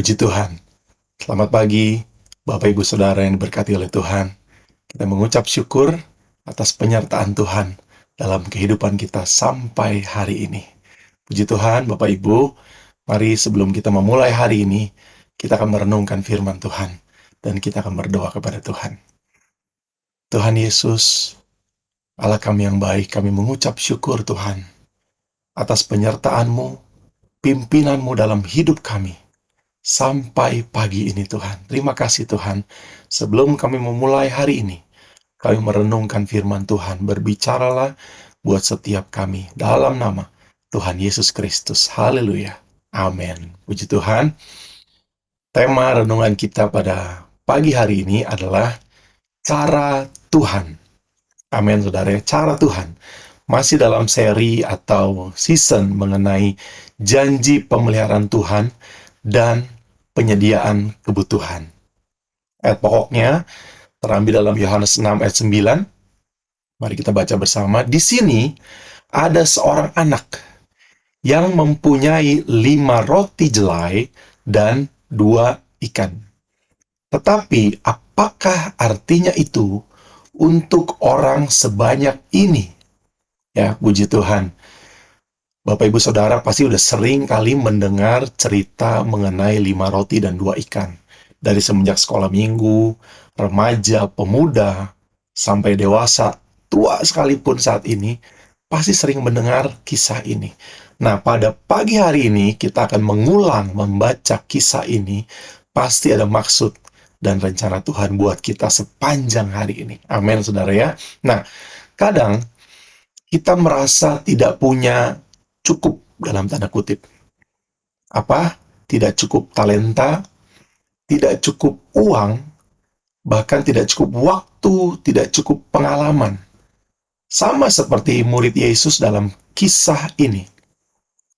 Puji Tuhan. Selamat pagi, Bapak Ibu Saudara yang diberkati oleh Tuhan. Kita mengucap syukur atas penyertaan Tuhan dalam kehidupan kita sampai hari ini. Puji Tuhan, Bapak Ibu, mari sebelum kita memulai hari ini, kita akan merenungkan firman Tuhan, dan kita akan berdoa kepada Tuhan. Tuhan Yesus, Allah kami yang baik, kami mengucap syukur Tuhan, atas penyertaan-Mu, pimpinan-Mu dalam hidup kami, sampai pagi ini Tuhan. Terima kasih Tuhan. Sebelum kami memulai hari ini, kami merenungkan firman Tuhan. Berbicaralah buat setiap kami dalam nama Tuhan Yesus Kristus. Haleluya. Amin. Puji Tuhan. Tema renungan kita pada pagi hari ini adalah cara Tuhan. Amin, saudara. Cara Tuhan. Masih dalam seri atau season mengenai janji pemeliharaan Tuhan dan penyediaan kebutuhan. Ayat pokoknya terambil dalam Yohanes 6 ayat 9. Mari kita baca bersama. Di sini ada seorang anak yang mempunyai 5 roti jelai dan 2 ikan. Tetapi apakah artinya itu untuk orang sebanyak ini? Ya, puji Tuhan. Bapak Ibu Saudara pasti udah sering kali mendengar cerita mengenai 5 roti dan 2 ikan. Dari semenjak sekolah minggu, remaja, pemuda, sampai dewasa, tua sekalipun saat ini, pasti sering mendengar kisah ini. Nah, pada pagi hari ini kita akan mengulang membaca kisah ini. Pasti ada maksud dan rencana Tuhan buat kita sepanjang hari ini. Amin, saudara ya. Nah, kadang kita merasa tidak punya cukup dalam tanda kutip. Apa? Tidak cukup talenta, tidak cukup uang, bahkan tidak cukup waktu, tidak cukup pengalaman. Sama seperti murid Yesus dalam kisah ini.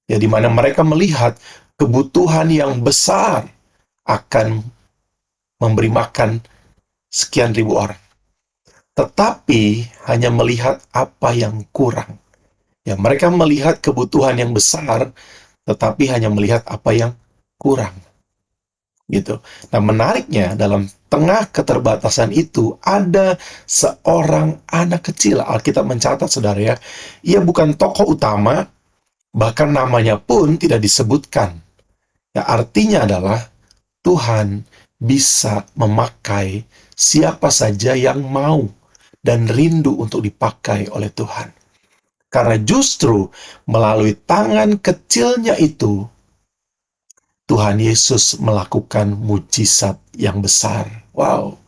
Ya, di mana mereka melihat kebutuhan yang besar akan memberi makan sekian ribu orang. Tetapi hanya melihat apa yang kurang. Ya, mereka melihat kebutuhan yang besar, tetapi hanya melihat apa yang kurang. Gitu. Nah, menariknya dalam tengah keterbatasan itu ada seorang anak kecil. Alkitab mencatat, saudara ya, ia bukan tokoh utama, bahkan namanya pun tidak disebutkan. Ya, artinya adalah Tuhan bisa memakai siapa saja yang mau dan rindu untuk dipakai oleh Tuhan. Karena justru melalui tangan kecilnya itu, Tuhan Yesus melakukan mujizat yang besar. Wow,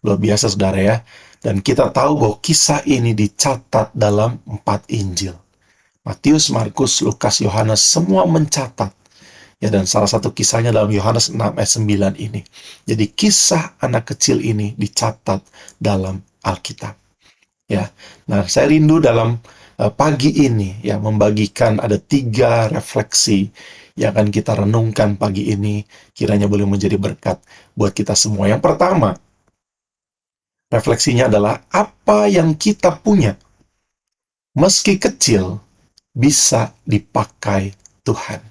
luar biasa saudara ya. Dan kita tahu bahwa kisah ini dicatat dalam 4 Injil. Matius, Markus, Lukas, Yohanes, semua mencatat. Ya, dan salah satu kisahnya dalam Yohanes 6 ayat 9 ini. Jadi kisah anak kecil ini dicatat dalam Alkitab. Ya, nah saya rindu dalam pagi ini ya membagikan ada 3 refleksi yang akan kita renungkan pagi ini, kiranya boleh menjadi berkat buat kita semua. Yang pertama, refleksinya adalah apa yang kita punya, meski kecil, bisa dipakai Tuhan.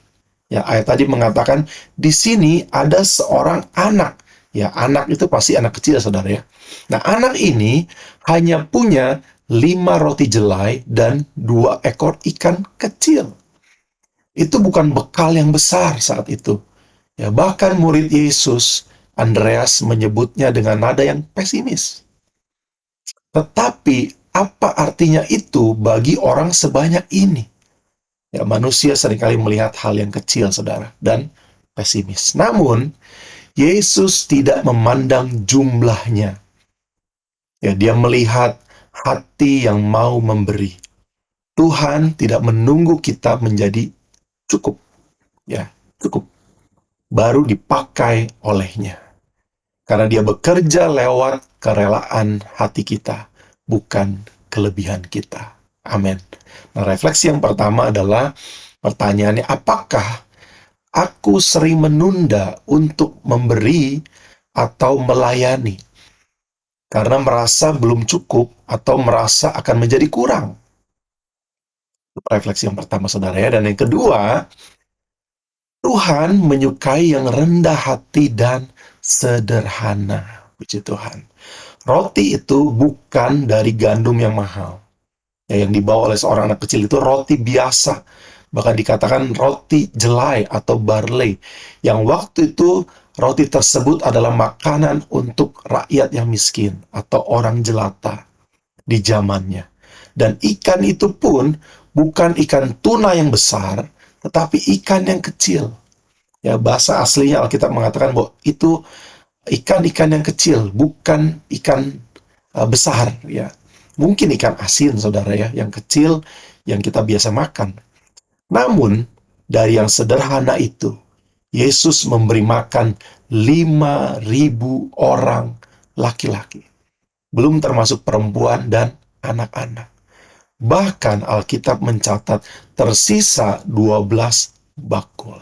Ya, ayat tadi mengatakan di sini ada seorang anak. Ya, anak itu pasti anak kecil, saudara ya. Nah, anak ini hanya punya 5 roti jelai dan 2 ekor ikan kecil. Itu bukan bekal yang besar saat itu. Ya, bahkan murid Yesus, Andreas, menyebutnya dengan nada yang pesimis. Tetapi, apa artinya itu bagi orang sebanyak ini? Ya, manusia seringkali melihat hal yang kecil, saudara, dan pesimis. Namun, Yesus tidak memandang jumlahnya. Ya, dia melihat hati yang mau memberi. Tuhan tidak menunggu kita menjadi cukup. Ya, cukup. Baru dipakai olehnya. Karena dia bekerja lewat kerelaan hati kita, bukan kelebihan kita. Amin. Nah, refleksi yang pertama adalah pertanyaannya, apakah aku sering menunda untuk memberi atau melayani karena merasa belum cukup atau merasa akan menjadi kurang? Refleksi yang pertama, saudara ya. Dan yang kedua, Tuhan menyukai yang rendah hati dan sederhana. Puji Tuhan. Roti itu bukan dari gandum yang mahal. Ya, yang dibawa oleh seorang anak kecil itu roti biasa. Bahkan dikatakan roti jelai atau barley. Yang waktu itu roti tersebut adalah makanan untuk rakyat yang miskin atau orang jelata di zamannya. Dan ikan itu pun bukan ikan tuna yang besar, tetapi ikan yang kecil. Ya, bahasa aslinya Alkitab mengatakan bahwa itu ikan-ikan yang kecil, bukan ikan besar. Ya, mungkin ikan asin, saudara ya, yang kecil yang kita biasa makan. Namun dari yang sederhana itu, Yesus memberi makan 5.000 orang laki-laki, belum termasuk perempuan dan anak-anak. Bahkan Alkitab mencatat tersisa 12 bakul.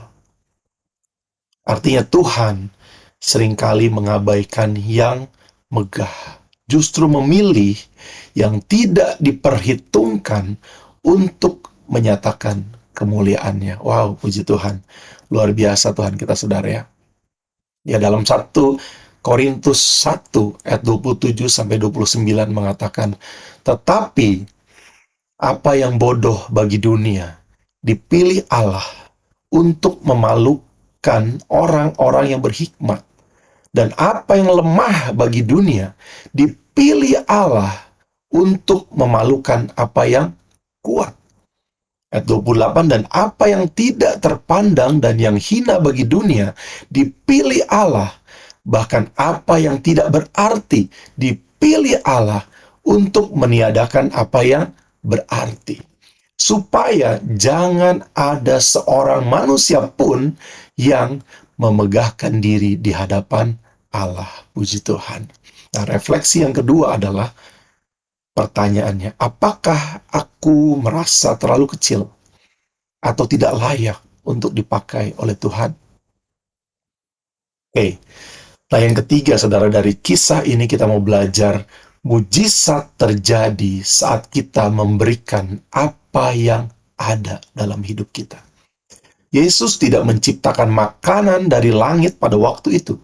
Artinya Tuhan seringkali mengabaikan yang megah, justru memilih yang tidak diperhitungkan untuk menyatakan kemuliaannya. Wow, puji Tuhan. Luar biasa Tuhan kita, saudara ya. Ya, dalam 1 Korintus 1 ayat 27 sampai 29 mengatakan, "Tetapi apa yang bodoh bagi dunia dipilih Allah untuk memalukan orang-orang yang berhikmat, dan apa yang lemah bagi dunia dipilih Allah untuk memalukan apa yang kuat." Ayat 28, "Dan apa yang tidak terpandang dan yang hina bagi dunia dipilih Allah, bahkan apa yang tidak berarti dipilih Allah untuk meniadakan apa yang berarti, supaya jangan ada seorang manusia pun yang memegahkan diri di hadapan Allah." Puji Tuhan. Nah, refleksi yang kedua adalah pertanyaannya, apakah aku merasa terlalu kecil atau tidak layak untuk dipakai oleh Tuhan? Oke, nah yang ketiga, saudara, dari kisah ini kita mau belajar mujizat terjadi saat kita memberikan apa yang ada dalam hidup kita. Yesus tidak menciptakan makanan dari langit pada waktu itu,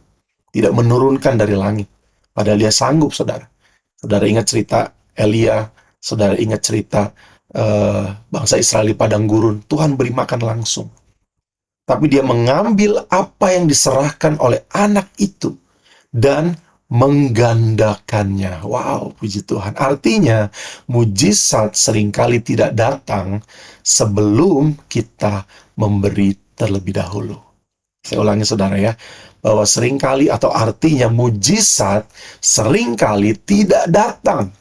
tidak menurunkan dari langit. Padahal dia sanggup, saudara. Saudara ingat cerita Elia, saudara ingat cerita bangsa Israel di padang gurun, Tuhan beri makan langsung. Tapi dia mengambil apa yang diserahkan oleh anak itu dan menggandakannya. Wow, puji Tuhan. Artinya, mujizat seringkali tidak datang sebelum kita memberi terlebih dahulu. Saya ulangi, saudara ya, bahwa seringkali atau artinya mujizat seringkali tidak datang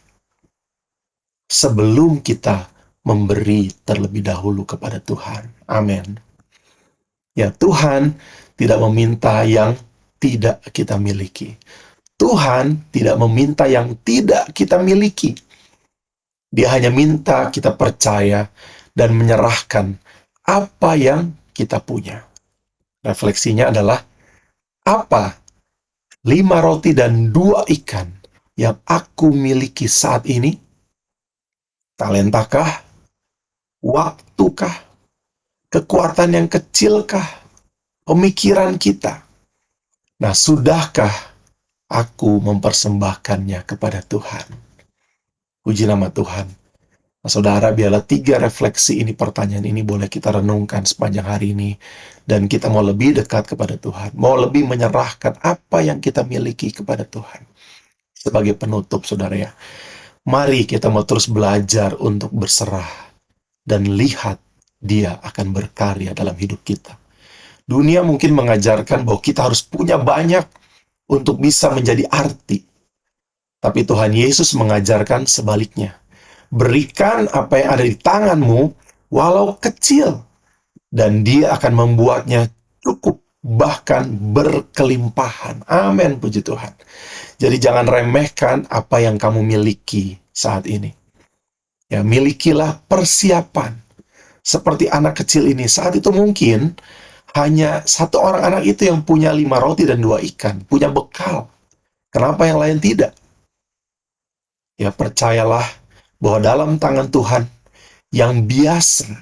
sebelum kita memberi terlebih dahulu kepada Tuhan. Amin. Ya, Tuhan tidak meminta yang tidak kita miliki. Tuhan tidak meminta yang tidak kita miliki. Dia hanya minta kita percaya dan menyerahkan apa yang kita punya. Refleksinya adalah, apa 5 roti dan 2 ikan yang aku miliki saat ini? Talentakah? Waktukah? Kekuatan yang kecilkah? Pemikiran kita? Nah, sudahkah aku mempersembahkannya kepada Tuhan? Puji nama Tuhan. Nah, saudara, biarlah 3 refleksi ini, pertanyaan ini boleh kita renungkan sepanjang hari ini. Dan kita mau lebih dekat kepada Tuhan. Mau lebih menyerahkan apa yang kita miliki kepada Tuhan. Sebagai penutup, saudara ya, mari kita mau terus belajar untuk berserah. Dan lihat Dia akan berkarya dalam hidup kita. Dunia mungkin mengajarkan bahwa kita harus punya banyak untuk bisa menjadi arti. Tapi Tuhan Yesus mengajarkan sebaliknya. Berikan apa yang ada di tanganmu, walau kecil, dan Dia akan membuatnya cukup, bahkan berkelimpahan. Amin, puji Tuhan. Jadi jangan remehkan apa yang kamu miliki saat ini. Ya, milikilah persiapan. Seperti anak kecil ini, saat itu mungkin hanya 1 orang anak itu yang punya 5 roti dan 2 ikan, punya bekal. Kenapa yang lain tidak? Ya, percayalah bahwa dalam tangan Tuhan yang biasa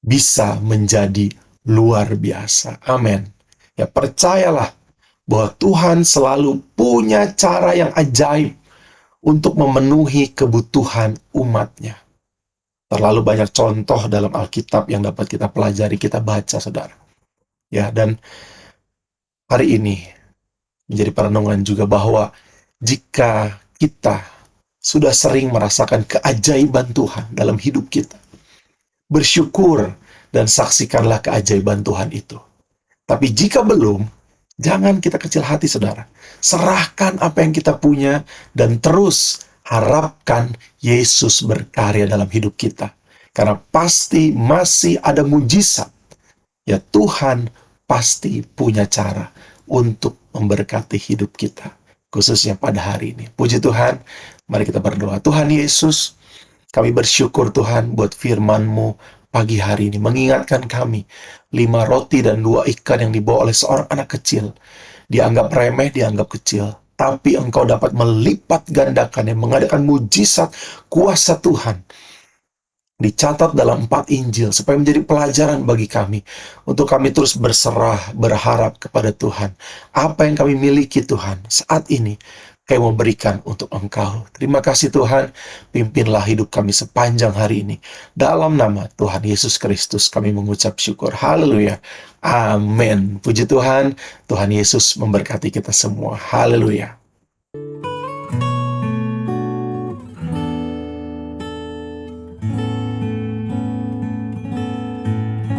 bisa menjadi luar biasa. Amin. Ya, percayalah bahwa Tuhan selalu punya cara yang ajaib untuk memenuhi kebutuhan umatnya. Terlalu banyak contoh dalam Alkitab yang dapat kita pelajari, kita baca, saudara. Ya, dan hari ini menjadi perenungan juga bahwa jika kita sudah sering merasakan keajaiban Tuhan dalam hidup kita, bersyukur dan saksikanlah keajaiban Tuhan itu. Tapi jika belum, jangan kita kecil hati, saudara. Serahkan apa yang kita punya dan terus harapkan Yesus berkarya dalam hidup kita. Karena pasti masih ada mujizat. Ya, Tuhan pasti punya cara untuk memberkati hidup kita. Khususnya pada hari ini. Puji Tuhan, mari kita berdoa. Tuhan Yesus, kami bersyukur Tuhan buat firman-Mu pagi hari ini. Mengingatkan kami, 5 roti dan 2 ikan yang dibawa oleh seorang anak kecil. Dianggap remeh, dianggap kecil. Tapi Engkau dapat melipat gandakannya, mengadakan mujizat kuasa Tuhan. Dicatat dalam 4 Injil, supaya menjadi pelajaran bagi kami. Untuk kami terus berserah, berharap kepada Tuhan. Apa yang kami miliki Tuhan, saat ini, kami mau berikan untuk Engkau. Terima kasih Tuhan, pimpinlah hidup kami sepanjang hari ini. Dalam nama Tuhan Yesus Kristus kami mengucap syukur. Haleluya. Amin. Puji Tuhan, Tuhan Yesus memberkati kita semua. Haleluya.